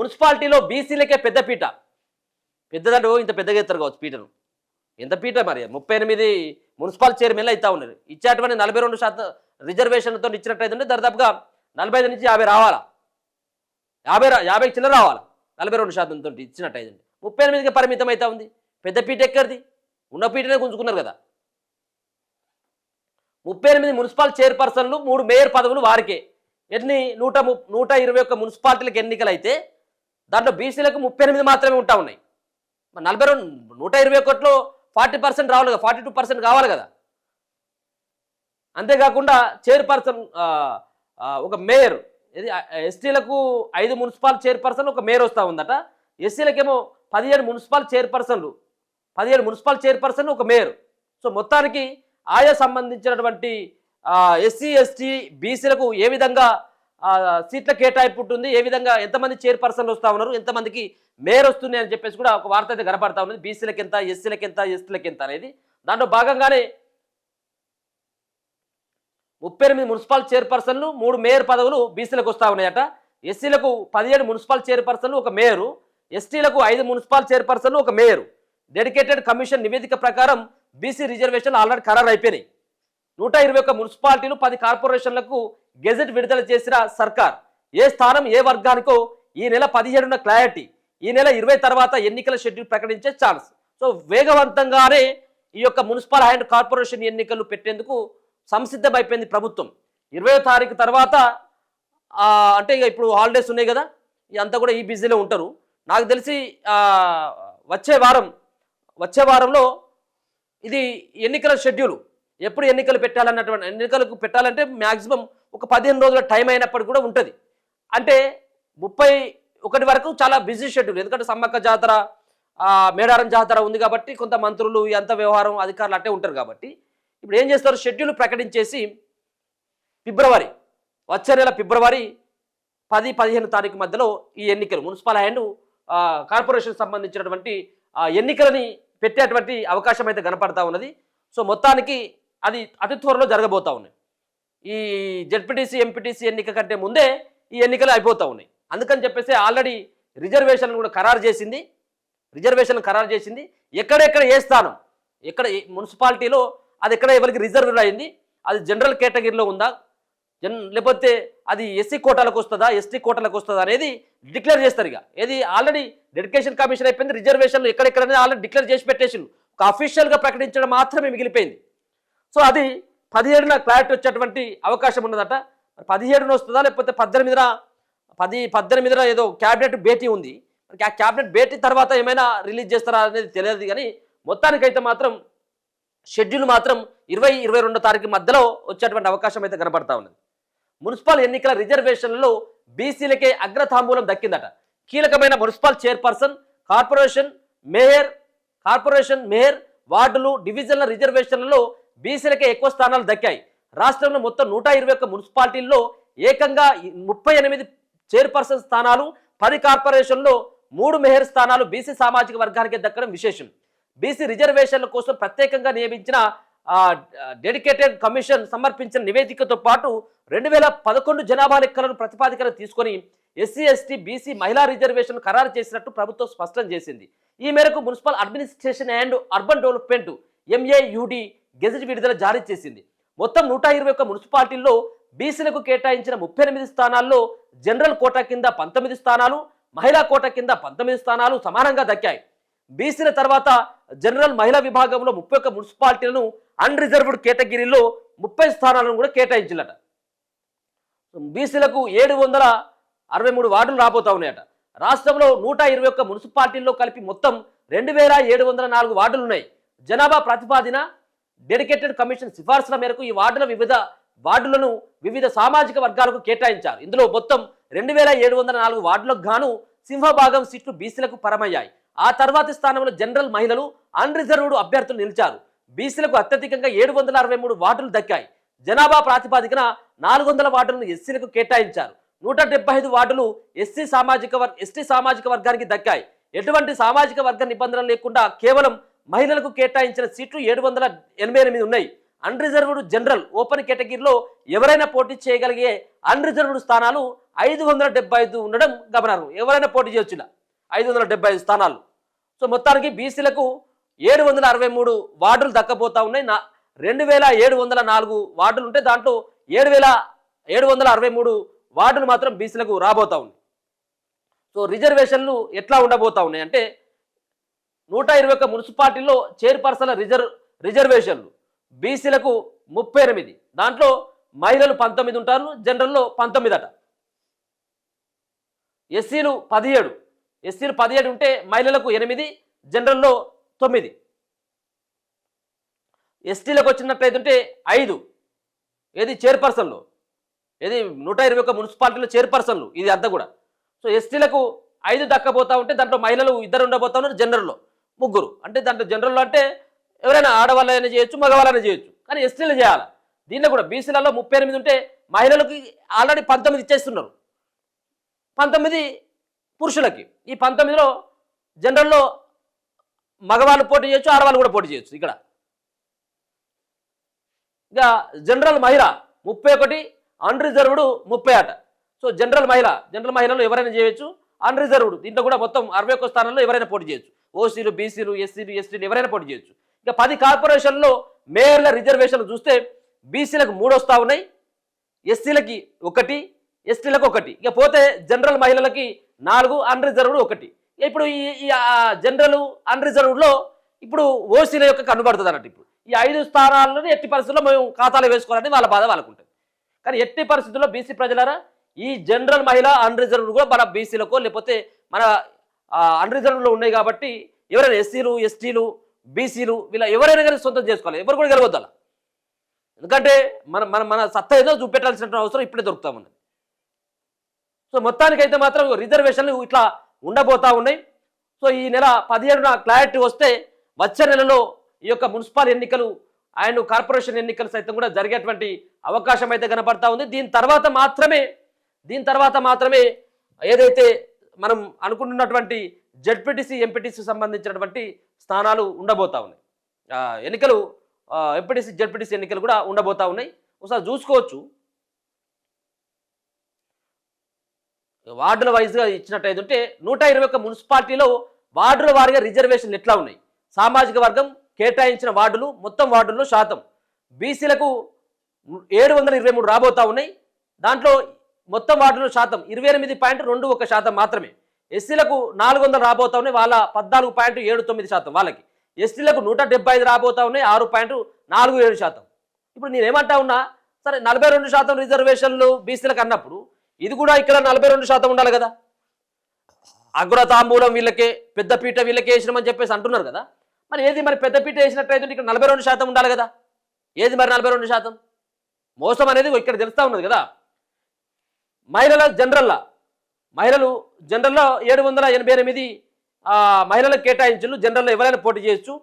మున్సిపాలిటీలో బీసీలకే పెద్దపీట. పెద్దదంటే ఇంత పెద్దగా ఎత్తారు కావచ్చు పీటను. ఎంత పీట మరి 38 మున్సిపల్ చైర్మన్లు అవుతా ఉన్నారు. ఇచ్చేటువంటి 42% రిజర్వేషన్తో ఇచ్చినట్టయితే దాదాపుగా 45 నుంచి 50 రావాలా, 50 చిల్లర రావాలా 42%తో ఇచ్చినట్టయితే. 38కి పరిమితం అవుతా ఉంది. పెద్ద పీట ఎక్కడిది? ఉన్న పీటనే గుంజుకున్నారు కదా. 38 మున్సిపల్ చైర్పర్సన్లు, 3 మేయర్ పదవులు వారికే. ఎన్ని 121 మున్సిపాలిటీలకు ఎన్నికలు అయితే దాంట్లో బీసీలకు 38 మాత్రమే ఉంటా ఉన్నాయి. 121లో 40% రావాలి కదా, 42% కావాలి కదా. అంతేకాకుండా చైర్పర్సన్ ఒక మేయర్, ఇది ఎస్టీలకు 5 మున్సిపల్ చైర్పర్సన్ ఒక మేయర్ వస్తూ ఉందట. ఎస్సీలకేమో 17 మున్సిపల్ చైర్పర్సన్ ఒక మేయర్. సో మొత్తానికి ఆయా సంబంధించినటువంటి ఎస్సీ ఎస్టీ బీసీలకు ఏ విధంగా సీట్ల కేటాయింపు ఉంటుంది, ఏ విధంగా ఎంతమంది చైర్పర్సన్లు వస్తూ ఉన్నారు, ఎంతమందికి మేయర్ వస్తుంది అని చెప్పేసి కూడా ఒక వార్త అయితే కనపడతా ఉన్నది. బీసీలకు ఎంత, ఎస్సీలకు ఎంత, ఎస్టీలకు ఎంత అనేది. దాంట్లో భాగంగానే 38 మున్సిపల్ చైర్పర్సన్లు, 3 మేయర్ పదవులు బీసీలకు వస్తూ ఉన్నాయట. ఎస్సీలకు 17 మున్సిపల్ చైర్పర్సన్లు ఒక మేయరు, ఎస్టీలకు 5 మున్సిపల్ చైర్పర్సన్లు ఒక మేయరు. డెడికేటెడ్ కమిషన్ నివేదిక ప్రకారం బీసీ రిజర్వేషన్లు ఆల్రెడీ ఖరారు అయిపోయినాయి. 121 మున్సిపాలిటీలు, 10 కార్పొరేషన్లకు గెజెట్ విడుదల చేసిన సర్కార్ ఏ స్థానం ఏ వర్గానికో ఈ నెల 17న క్లారిటీ, ఈ నెల 20 తర్వాత ఎన్నికల షెడ్యూల్ ప్రకటించే ఛాన్స్. సో వేగవంతంగానే ఈ యొక్క మున్సిపల్ అండ్ కార్పొరేషన్ ఎన్నికలు పెట్టేందుకు సంసిద్ధమైపోయింది ప్రభుత్వం. 20వ తారీఖు తర్వాత అంటే ఇక ఇప్పుడు హాలిడేస్ ఉన్నాయి కదా, ఇదంతా కూడా ఈ బిజీలో ఉంటారు. నాకు తెలిసి వచ్చే వారంలో ఇది ఎన్నికల షెడ్యూల్ ఎప్పుడు ఎన్నికలకు పెట్టాలంటే మ్యాక్సిమం ఒక 15 రోజుల టైం అయినప్పటికీ కూడా ఉంటుంది. అంటే 31 వరకు చాలా బిజీ షెడ్యూల్. ఎందుకంటే సమ్మక్క జాతర, మేడారం జాతర ఉంది కాబట్టి కొంత మంత్రులు ఎంత వ్యవహారం అధికారులు అట్టే ఉంటారు కాబట్టి ఇప్పుడు ఏం చేస్తారు, షెడ్యూల్ ప్రకటించేసి వచ్చే నెల ఫిబ్రవరి 10-15 తారీఖు మధ్యలో ఈ ఎన్నికలు మున్సిపల్ అండ్ కార్పొరేషన్ సంబంధించినటువంటి ఎన్నికలని పెట్టేటువంటి అవకాశం అయితే కనపడతా ఉన్నది. సో మొత్తానికి అది అతి త్వరలో జరగబోతా ఉన్నాయి. ఈ జెడ్పీటీసీ ఎంపీటీసీ ఎన్నిక కంటే ముందే ఈ ఎన్నికలు అయిపోతూ ఉన్నాయి. అందుకని చెప్పేసి ఆల్రెడీ రిజర్వేషన్ కూడా ఖరారు చేసింది. ఎక్కడెక్కడ ఏ స్థానం, ఎక్కడ మున్సిపాలిటీలో అది ఎక్కడ ఎవరికి రిజర్వ్ అయింది, అది జనరల్ కేటగిరీలో ఉందా, లేకపోతే అది ఎస్సీ కోటాలకు వస్తుందా, ఎస్టీ కోటాలకు వస్తుందా అనేది డిక్లేర్ చేస్తారు. ఇక ఏది ఆల్రెడీ డెడికేషన్ కమిషన్ అయిపోయింది. రిజర్వేషన్లు ఎక్కడెక్కడ ఆల్రెడీ డిక్లేర్ చేసి పెట్టేసిండు. ఒక అఫీషియల్గా ప్రకటించడం మాత్రమే మిగిలిపోయింది. సో అది 17న క్లారిటీ వచ్చేటువంటి అవకాశం ఉన్నదట. 17న వస్తుందా లేకపోతే 18న ఏదో క్యాబినెట్ భేటీ ఉంది. ఆ క్యాబినెట్ భేటీ తర్వాత ఏమైనా రిలీజ్ చేస్తారా అనేది తెలియదు. కానీ మొత్తానికైతే మాత్రం షెడ్యూల్ మాత్రం 20-22 తారీఖు మధ్యలో వచ్చేటువంటి అవకాశం అయితే కనపడతా ఉన్నది. మున్సిపల్ ఎన్నికల రిజర్వేషన్లలో బీసీలకే అగ్రతాంబూలం దక్కిందట. కీలకమైన మున్సిపల్ చైర్పర్సన్, కార్పొరేషన్ మేయర్, వార్డులు, డివిజన్ల రిజర్వేషన్లలో బీసీలకే ఎక్కువ స్థానాలు దక్కాయి. రాష్ట్రంలో మొత్తం 121 మున్సిపాలిటీల్లో ఏకంగా 38 చైర్పర్సన్ స్థానాలు, 10 కార్పొరేషన్లో 3 మేయర్ స్థానాలు బీసీ సామాజిక వర్గానికి దక్కడం విశేషం. బీసీ రిజర్వేషన్ల కోసం ప్రత్యేకంగా నియమించిన డెడికేటెడ్ కమిషన్ సమర్పించిన నివేదికతో పాటు 2011 జనాభా లెక్కలను ప్రతిపాదికన తీసుకొని ఎస్సీ ఎస్టీ బీసీ మహిళా రిజర్వేషన్ ఖరారు చేసినట్టు ప్రభుత్వం స్పష్టం చేసింది. ఈ మేరకు municipal administration and urban development MAUD gazette విడుదల జారీ చేసింది. మొత్తం 121 మున్సిపాలిటీల్లో బీసీలకు కేటాయించిన 38 స్థానాల్లో జనరల్ కోటా కింద 19 స్థానాలు, మహిళా కోటా కింద 19 స్థానాలు సమానంగా దక్కాయి. బీసీల తర్వాత జనరల్ మహిళా విభాగంలో 31 మున్సిపాలిటీలను, అన్రిజర్వ్డ్ కేటగిరీలో 30 స్థానాలను కూడా కేటాయించాలట. బీసీలకు 763 వార్డులు రాబోతా ఉన్నాయట. రాష్ట్రంలో 121 మున్సిపాలిటీల్లో కలిపి మొత్తం 2704 వార్డులు ఉన్నాయి. జనాభా ప్రతిపాదన డెడికేటెడ్ కమిషన్ సిఫార్సుల మేరకు ఈ వార్డులను వివిధ సామాజిక వర్గాలకు కేటాయించారు. ఇందులో మొత్తం 2704 వార్డులకు గాను సింహభాగం సీట్లు బీసీలకు పరమయ్యాయి. ఆ తర్వాతి స్థానంలో జనరల్ మహిళలు, అన్రిజర్వ్డ్ అభ్యర్థులు నిలిచారు. బీసీలకు అత్యధికంగా 763 వార్డులు దక్కాయి. జనాభా ప్రాతిపాదికన 400 వార్డులను ఎస్సీలకు కేటాయించారు. 175 వార్డులు ఎస్టీ సామాజిక వర్గానికి దక్కాయి. ఎటువంటి సామాజిక వర్గ నిబంధనలు లేకుండా కేవలం మహిళలకు కేటాయించిన సీట్లు 788 ఉన్నాయి. అన్రిజర్వ్డ్ జనరల్ ఓపెన్ కేటగిరీలో ఎవరైనా పోటీ చేయగలిగే అన్రిజర్వ్డ్ స్థానాలు 575 ఉండడం గమనార్హం. ఎవరైనా పోటీ చేయొచ్చు ఇలా 575 స్థానాలు. సో మొత్తానికి బీసీలకు 763 వార్డులు దక్కబోతా ఉన్నాయి. 2704 వార్డులు ఉంటే దాంట్లో 7763 వార్డులు మాత్రం బీసీలకు రాబోతా ఉన్నాయి. సో రిజర్వేషన్లు ఎట్లా ఉండబోతా ఉన్నాయి అంటే 121 మున్సిపాలిటీల్లో చైర్పర్సన్ల రిజర్వేషన్లు బీసీలకు 38, దాంట్లో మహిళలు 19 ఉంటారు, జనరల్లో 19 అట. ఎస్సీలు 17 ఉంటే మహిళలకు 8, జనరల్లో 9. ఎస్టీలకు వచ్చినట్లయితే 5, ఏది చైర్పర్సన్లు, ఏది 121 మున్సిపాలిటీలో చైర్పర్సన్లు, ఇది అంతా కూడా. సో ఎస్టీలకు 5 దక్కబోతా ఉంటే దాంట్లో మహిళలు 2 ఉండబోతా ఉన్నారు, జనరల్లో 3. అంటే దాంట్లో జనరల్లో అంటే ఎవరైనా ఆడవాళ్ళైనా చేయొచ్చు, మగవాళ్ళైనా చేయొచ్చు, కానీ ఎస్టీలు చేయాలి. దీంట్లో కూడా బీసీలలో 38 ఉంటే మహిళలకి ఆల్రెడీ 19 ఇచ్చేస్తున్నారు, 19 పురుషులకి. ఈ 19లో జనరల్లో మగవాళ్ళు పోటీ చేయొచ్చు, ఆడవాళ్ళు కూడా పోటీ చేయొచ్చు. ఇక్కడ ఇక జనరల్ మహిళ 31, అన్రిజర్వ్డ్ 30 అట. సో జనరల్ మహిళలు ఎవరైనా చేయొచ్చు, అన్రిజర్వ్డ్ దీంట్లో కూడా మొత్తం 61 స్థానాల్లో ఎవరైనా పోటీ చేయొచ్చు. ఓసీలు, బీసీలు, ఎస్సీలు, ఎస్టీలు ఎవరైనా పోటీ చేయొచ్చు. ఇక 10 కార్పొరేషన్లో మేయర్ల రిజర్వేషన్లు చూస్తే బీసీలకు 3 వస్తూ ఉన్నాయి, ఎస్సీలకి 1, ఎస్టీలకు 1. ఇక పోతే జనరల్ మహిళలకి 4, అన్రిజర్వ్డ్ 1. ఇప్పుడు ఈ జనరల్ అన్రిజర్వ్డ్లో ఇప్పుడు ఓసీల యొక్క కనబడుతుంది అన్నట్టు. ఇప్పుడు ఈ 5 స్థానాలను ఎట్టి పరిస్థితుల్లో మేము ఖాతాలో వేసుకోవాలని వాళ్ళ బాధ వాళ్ళకు ఉంటుంది. కానీ ఎట్టి పరిస్థితుల్లో బీసీ ప్రజలారా ఈ జనరల్ మహిళ అన్రిజర్వ్డ్ కూడా మన బీసీలకో లేకపోతే మన అన్రిజర్వ్డ్లో ఉన్నాయి కాబట్టి ఎవరైనా ఎస్సీలు, ఎస్టీలు, బీసీలు వీళ్ళ ఎవరైనా కానీ సొంతం చేసుకోవాలి, ఎవరు కూడా గెలవద్దు అలా. ఎందుకంటే మన సత్తా ఏదో చూపెట్టాల్సిన అవసరం ఇప్పుడే దొరుకుతా ఉన్నది. సో మొత్తానికైతే మాత్రం రిజర్వేషన్లు ఇట్లా ఉండబోతా ఉన్నాయి. సో ఈ నెల 17న క్లారిటీ వస్తే వచ్చే నెలలో ఈ యొక్క మున్సిపల్ ఎన్నికలు అండ్ కార్పొరేషన్ ఎన్నికలు సైతం కూడా జరిగేటువంటి అవకాశం అయితే కనపడతా ఉంది. దీని తర్వాత మాత్రమే ఏదైతే మనం అనుకుంటున్నటువంటి జెడ్పీటీసీ, ఎంపీటీసీ సంబంధించినటువంటి స్థానాలు ఉండబోతా ఉన్నాయి. ఎన్నికలు ఎంపీటీసీ, జెడ్పీటీసీ ఎన్నికలు కూడా ఉండబోతా ఉన్నాయి. ఒకసారి చూసుకోవచ్చు. వార్డుల వైజ్గా ఇచ్చినట్టయితే 121 మున్సిపాలిటీలో వార్డుల వారీగా రిజర్వేషన్లు ఎట్లా ఉన్నాయి, సామాజిక వర్గం కేటాయించిన వార్డులు, మొత్తం వార్డుల్లో శాతం బీసీలకు 723 రాబోతా ఉన్నాయి. దాంట్లో మొత్తం వార్డుల శాతం 28.21% మాత్రమే. ఎస్సీలకు 400 రాబోతా ఉన్నాయి, వాళ్ళ 14.79% వాళ్ళకి. ఎస్టీలకు 175 రాబోతా ఉన్నాయి, 6.47%. ఇప్పుడు నేనేమంటా ఉన్నా, సరే 42% రిజర్వేషన్లు బీసీలకు అన్నప్పుడు ఇది కూడా ఇక్కడ 42% ఉండాలి కదా. అగ్రతాంబూలం వీళ్ళకే, పెద్దపీట వీళ్ళకే వేసినామని చెప్పేసి అంటున్నారు కదా. మరి పెద్దపీట వేసినట్టయితే ఇక్కడ 42% ఉండాలి కదా. ఏది మరి 42%? మోసం అనేది ఇక్కడ తెలుస్తూ ఉన్నది కదా. మహిళలు జనరల్లో 788 మహిళలకు కేటాయించులు, జనరల్లో ఎవరైనా పోటీ చేయొచ్చు.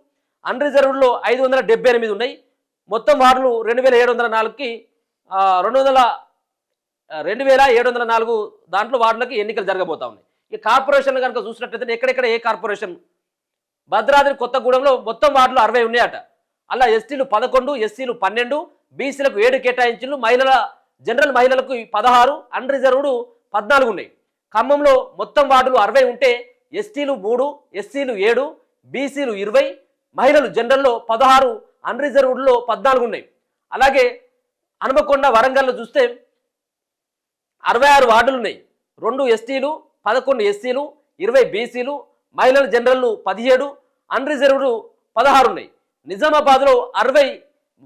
అన్రిజర్వ్డ్లో 578 ఉన్నాయి. మొత్తం వార్డులు 2704కి 2704 దాంట్లో వార్డులకి ఎన్నికలు జరగబోతా ఉన్నాయి. ఈ కార్పొరేషన్లు కనుక చూసినట్లయితే ఎక్కడెక్కడ ఏ కార్పొరేషన్, భద్రాద్రి కొత్తగూడెంలో మొత్తం వార్డులు 60 ఉన్నాయట. అలా ఎస్టీలు 11, ఎస్సీలు 12, బీసీలకు 7 కేటాయించులు, జనరల్ మహిళలకు 16, అన్రిజర్వ్డ్ 14 ఉన్నాయి. ఖమ్మంలో మొత్తం వార్డులు 60 ఉంటే ఎస్టీలు 3, ఎస్సీలు 7, బీసీలు 20, మహిళలు జనరల్లో 16, అన్రిజర్వ్డ్లో 14 ఉన్నాయి. అలాగే హనుమకొండ, వరంగల్లో చూస్తే 66 వార్డులు ఉన్నాయి. 2 ఎస్టీలు, 11 ఎస్సీలు, 20 బీసీలు, మహిళలు జనరల్ 17, అన్రిజర్వ్డ్ 16 ఉన్నాయి. నిజామాబాద్లో 60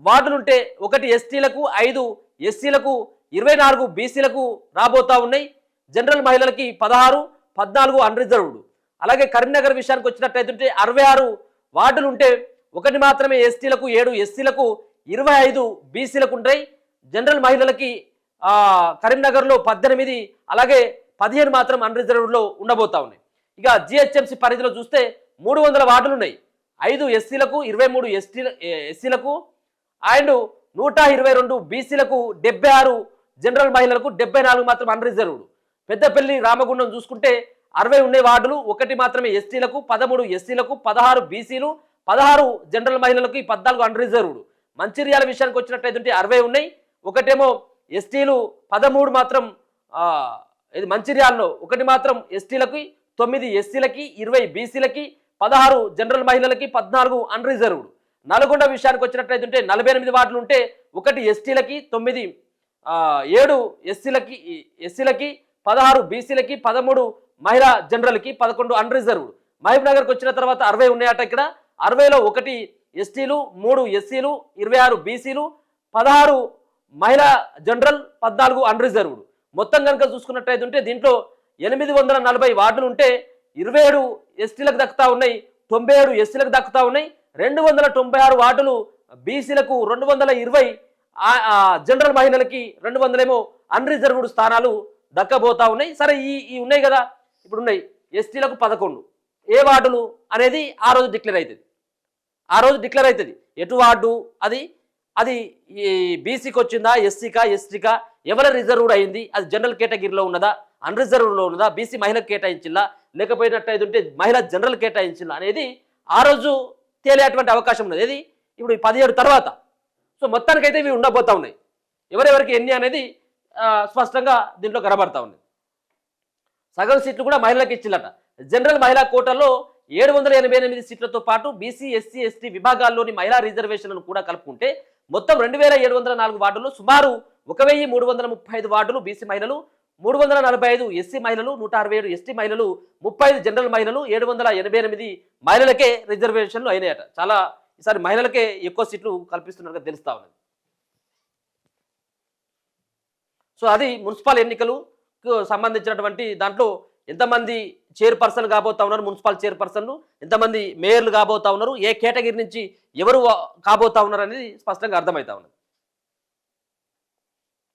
వార్డులుంటే 1 ఎస్టీలకు, 5 ఎస్సీలకు, 24 బీసీలకు రాబోతా ఉన్నాయి. జనరల్ మహిళలకి 16, 14 అన్రిజర్వ్డ్. అలాగే కరీంనగర్ విషయానికి వచ్చినట్టయితే 66 వార్డులు ఉంటే 1 మాత్రమే ఎస్టీలకు, 7 ఎస్సీలకు, 25 బీసీలకు ఉంటాయి. జనరల్ మహిళలకి కరీంనగర్లో 18, అలాగే 15 మాత్రం అన్రిజర్వ్డ్లో ఉండబోతా ఉన్నాయి. ఇక జిహెచ్ఎంసీ పరిధిలో చూస్తే 300 వార్డులు ఉన్నాయి. 5 ఎస్సీలకు, 23 ఎస్సీలకు అండ్ 122 బీసీలకు, 76 జనరల్ మహిళలకు, 74 మాత్రం అన్రిజర్వ్డ్. పెద్దపల్లి, రామగుండం చూసుకుంటే 60 ఉన్నాయి వార్డులు, 1 మాత్రమే ఎస్టీలకు, 13 ఎస్సీలకు, 16 బీసీలు, 16 జనరల్ మహిళలకు, 14 అన్రిజర్వ్డ్. మంచిర్యాల విషయానికి వచ్చినట్టయితే 60 ఉన్నాయి, 1 ఎస్టీలు, 13 మాత్రం ఇది మంచిర్యాలలో ఒకటి మాత్రం ఎస్టీలకి, 9 ఎస్సీలకి, 20 బీసీలకి, 16 జనరల్ మహిళలకి, 14 అన్రిజర్వ్డ్. నల్గొండ విషయానికి వచ్చినట్లయితే 48 వార్డులు ఉంటే 1 ఎస్టీలకి, 7 ఎస్సీలకి, 16 బీసీలకి, 13 మహిళా జనరల్కి, 11 అన్రిజర్వ్డ్. మహబూబ్ నగర్కి వచ్చిన తర్వాత 60 ఉన్నాయట. ఇక్కడ 60లో 1 ఎస్టీలు, 3 ఎస్సీలు, 26 బీసీలు, 16 మహిళా జనరల్, 14 అన్రిజర్వ్డ్. మొత్తం కనుక చూసుకున్నట్లయితే దీంట్లో 840 వార్డులు ఉంటే 27 ఎస్టీలకు దక్కుతా ఉన్నాయి, 97 ఎస్సీలకు దక్కుతా ఉన్నాయి, 296 వార్డులు బీసీలకు, 220 జనరల్ మహిళలకి, 200 ఏమో అన్రిజర్వ్డ్ స్థానాలు దక్కబోతా ఉన్నాయి. సరే ఈ ఉన్నాయి కదా, ఇప్పుడు ఉన్నాయి ఎస్టీలకు 11 ఏ వార్డులు అనేది ఆ రోజు డిక్లేర్ అవుతుంది. ఎటు వార్డు అది ఈ బీసీకి వచ్చిందా, ఎస్సీకా, ఎస్టీకా, ఎవరి రిజర్వ్డ్ అయింది, అది జనరల్ కేటగిరీలో ఉన్నదా, అన్రిజర్వ్డ్లో ఉన్నదా, బీసీ మహిళకు కేటాయించిందా, లేకపోయినట్టయితే మహిళా జనరల్ కేటాయించిందా అనేది ఆ రోజు తేలేటువంటి అవకాశం ఉన్నది. ఇది ఇప్పుడు 17 తర్వాత. సో మొత్తానికైతే ఇవి ఉండబోతా ఉన్నాయి. ఎవరెవరికి ఎన్ని అనేది స్పష్టంగా దీంట్లో కనబడతా ఉంది. సగం సీట్లు కూడా మహిళలకు ఇచ్చిల్లట. జనరల్ మహిళా కోటాలో 788 సీట్లతో పాటు బీసీ, ఎస్సీ, ఎస్టీ విభాగాల్లోని మహిళా రిజర్వేషన్లను కూడా కలుపుకుంటే మొత్తం 2704 వార్డులు, సుమారు 1335 వార్డులు బీసీ మహిళలు, 345 ఎస్సీ మహిళలు, 167 ఎస్టీ మహిళలు, 35 జనరల్ మహిళలు, 788 మహిళలకే రిజర్వేషన్లు అయినాయట. చాలా ఈసారి మహిళలకే ఎక్కువ సీట్లు కల్పిస్తున్నట్టుగా తెలుస్తా ఉన్నది. సో అది మున్సిపల్ ఎన్నికలకు సంబంధించినటువంటి దాంట్లో ఎంతమంది చైర్పర్సన్ కాబోతా ఉన్నారు, మున్సిపల్ చైర్పర్సన్లు ఎంతమంది మేయర్లు కాబోతా ఉన్నారు, ఏ కేటగిరీ నుంచి ఎవరు కాబోతా ఉన్నారు అనేది స్పష్టంగా అర్థమవుతా ఉన్నది.